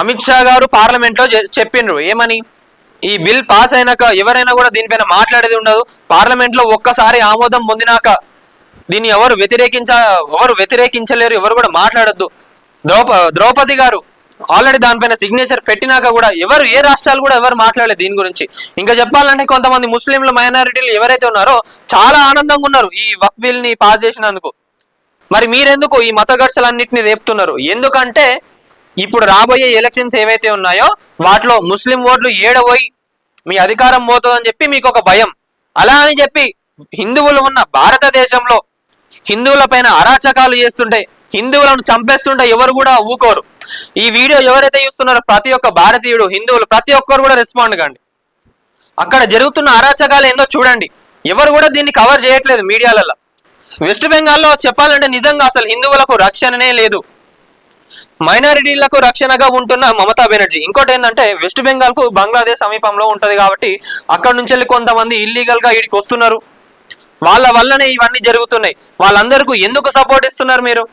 అమిత్ షా గారు పార్లమెంట్ లో చెప్పిండ్రు ఏమని, ఈ బిల్ పాస్ అయినాక ఎవరైనా కూడా దీనిపైన మాట్లాడేది ఉండదు, పార్లమెంట్ లో ఒక్కసారి ఆమోదం పొందినాక దీన్ని ఎవరు వ్యతిరేకించలేరు, ఎవరు కూడా మాట్లాడొద్దు. ద్రౌపది గారు ఆల్రెడీ దానిపైన సిగ్నేచర్ పెట్టినాక కూడా ఏ రాష్ట్రాలు కూడా ఎవరు మాట్లాడలేదు దీని గురించి. ఇంకా చెప్పాలంటే కొంతమంది ముస్లింల మైనారిటీలు ఎవరైతే ఉన్నారో చాలా ఆనందంగా ఉన్నారు ఈ వక్ఫ్ బిల్ ని పాస్ చేసినందుకు. మరి మీరెందుకు ఈ మత ఘర్షణలన్నింటినీ రేపుతున్నారు? ఎందుకంటే ఇప్పుడు రాబోయే ఎలక్షన్స్ ఏవైతే ఉన్నాయో వాటిలో ముస్లిం ఓట్లు ఏడబోయి మీ అధికారం పోతుందని చెప్పి మీకు ఒక భయం. అలా అని చెప్పి హిందువులు ఉన్న భారతదేశంలో హిందువుల పైన అరాచకాలు చేస్తుంటే, హిందువులను చంపేస్తుంటే ఎవరు కూడా ఊకోరు. ఈ వీడియో ఎవరైతే చూస్తున్నారో ప్రతి ఒక్క భారతీయుడు, హిందువులు ప్రతి ఒక్కరు కూడా రెస్పాండ్ కండి. అక్కడ జరుగుతున్న అరాచకాలు ఏందో చూడండి. ఎవరు కూడా దీన్ని కవర్ చేయట్లేదు మీడియాలలో. వెస్ట్ బెంగాల్లో చెప్పాలంటే నిజంగా అసలు హిందువులకు రక్షణనే లేదు, మైనారిటీలకు రక్షణగా ఉంటున్న మమతా బెనర్జీ. ఇంకోటి ఏంటంటే వెస్ట్ బెంగాల్ కు బంగ్లాదేశ్ సమీపంలో ఉంటది కాబట్టి అక్కడ నుంచి వెళ్ళి కొంతమంది ఇల్లీగల్ గా ఇడికి వస్తున్నారు. వాళ్ళ వల్లనే ఇవన్నీ జరుగుతున్నాయి. వాళ్ళందరికీ ఎందుకు సపోర్ట్ ఇస్తున్నారు మీరు?